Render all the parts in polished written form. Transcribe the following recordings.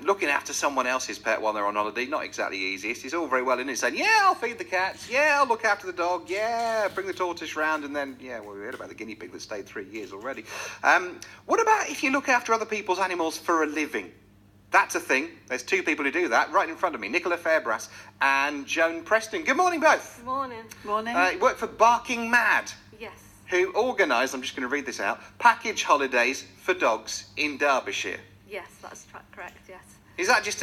Looking after someone else's pet while they're on holiday, not exactly easiest. It's all very well, isn't it? Saying, yeah, I'll feed the cats. Yeah, I'll look after the dog. Yeah, bring the tortoise round. And then, yeah, well, we heard about the guinea pig that stayed 3 years already. What about if you look after other people's animals for a living? That's a thing. There's 2 people who do that right in front of me. Nicola Fairbrass and Joan Preston. Good morning, both. Good morning. Morning. You work for Barking Mad. Yes. Who organise, I'm just going to read this out, package holidays for dogs in Derbyshire. Yes, that's correct, yes. Is that just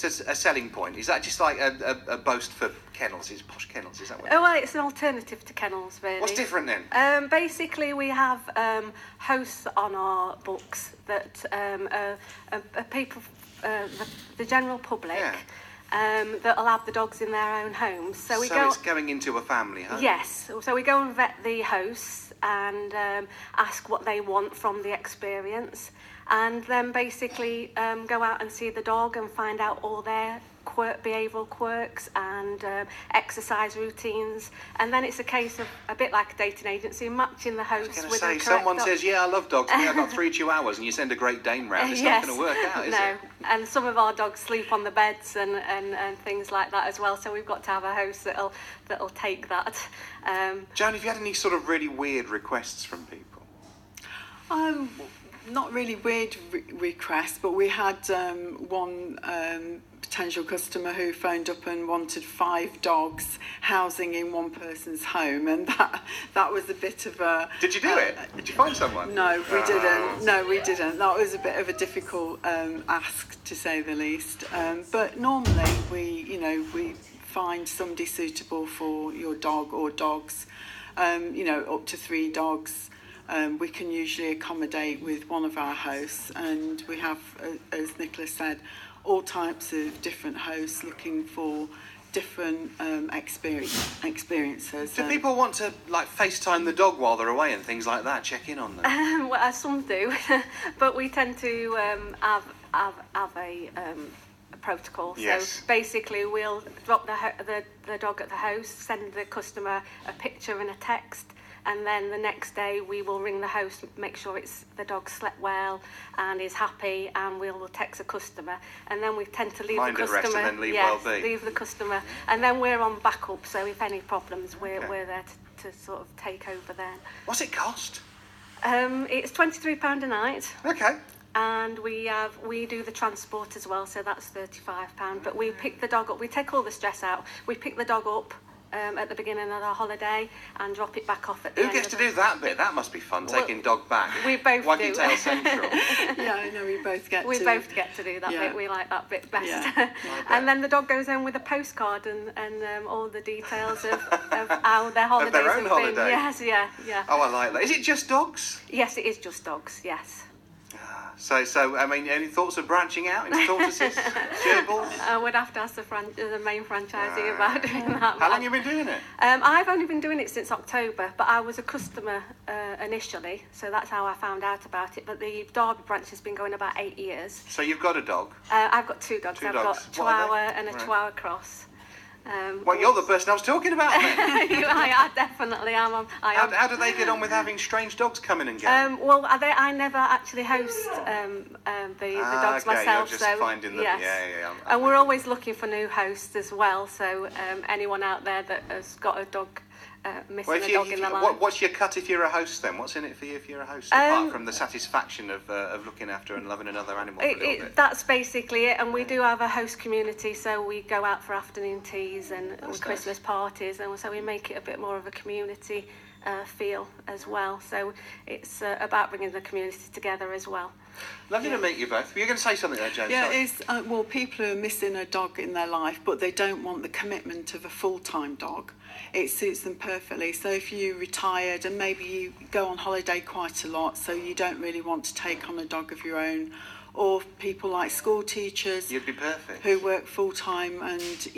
a selling point? Is that just like a boast for kennels? Is posh kennels? Is that what? Oh, well, it's an alternative to kennels, really. What's different then? Basically, we have hosts on our books that are people, the general public, that'll have the dogs in their own homes. So it's going into a family home? Yes. So we go and vet the hosts and ask what they want from the experience. And then basically go out and see the dog and find out all their behavioural quirks and exercise routines. And then it's a case of, a bit like a dating agency, matching the host with the correct someone dog. says, yeah, I love dogs, I've got 3 Chihuahuas, and you send a Great Dane round. It's not going to work out, is it? No, and some of our dogs sleep on the beds and things like that as well, so we've got to have a host that'll take that. Joan, have you had any sort of really weird requests from people? Not really weird requests, but we had one potential customer who phoned up and wanted 5 dogs housing in one person's home, and that was a bit of a... Did you do it? Did you find someone? No, we didn't. No, we didn't. That was a bit of a difficult ask, to say the least. But normally we find somebody suitable for your dog or dogs. Up to 3 dogs. We can usually accommodate with one of our hosts, and we have, as Nicola said, all types of different hosts looking for different experiences. Do people want to FaceTime the dog while they're away and things like that, check in on them? Well, some do, but we tend to have a protocol. Yes. So basically we'll drop the dog at the host, send the customer a picture and a text, and then the next day we will ring the host, make sure the dog slept well and is happy, and we'll text the customer, and then we tend to leave the customer. Leave the customer, and then we're on backup. So if any problems, we're there to sort of take over then. What's it cost? It's £23 a night. Okay. And we do the transport as well, so that's £35. But we pick the dog up. We take all the stress out. We pick the dog up at the beginning of our holiday and drop it back off at the end. Who gets to do that bit? That must be fun, taking dog back. We both do. Waggy-tail Central. Yeah, I know, we both get to do that bit. We like that bit best. Yeah. And then the dog goes home with a postcard and all the details of how their holidays their own have holiday. been. Yes, yeah. Oh, I like that. Is it just dogs? Yes, it is just dogs, yes. So I mean, any thoughts of branching out into tortoises, gerbils? I would have to ask the main franchisee about doing that. How long have you been doing it? I've only been doing it since October, but I was a customer initially, so that's how I found out about it. But the Derby branch has been going about 8 years. So you've got a dog? I've got 2 dogs. I've got a Chihuahua and a Chihuahua cross. Well, you're the person I was talking about then. I definitely am. How do they get on with having strange dogs coming and go? I never actually host the dogs myself. You're just finding them. Yes. Yeah. And we're always looking for new hosts as well. So anyone out there that has got a dog missing a dog in their life. What's your cut if you're a host then? What's in it for you if you're a host? Apart from the satisfaction of looking after and loving another animal for a little bit. That's basically it. And we do have a host community, so we go out for afternoon teas and Christmas parties, and so we make it a bit more of a community feel as well. So it's about bringing the community together as well. Lovely to meet you both. Were you going to say something there, Joan? Yeah, it's people who are missing a dog in their life, but they don't want the commitment of a full-time dog. It suits them perfectly. So if you retired and maybe you go on holiday quite a lot, so you don't really want to take on a dog of your own, or people like school teachers, you'd be perfect, who work full-time, and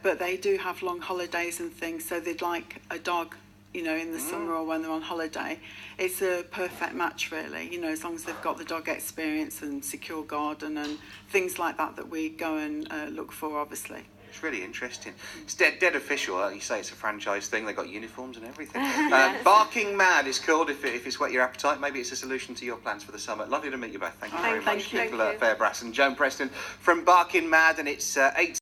but they do have long holidays and things, so they'd like a dog in the summer or when they're on holiday. It's a perfect match, really, as long as they've got the dog experience and secure garden and things like that we go and look for, obviously. It's really interesting. It's dead official. Like you say, it's a franchise thing. They've got uniforms and everything. Barking Mad is called if it's whet your appetite. Maybe it's a solution to your plans for the summer. Lovely to meet you both. Thank you very much. Thank you. Nicola Fairbrass and Joan Preston from Barking Mad, and it's 8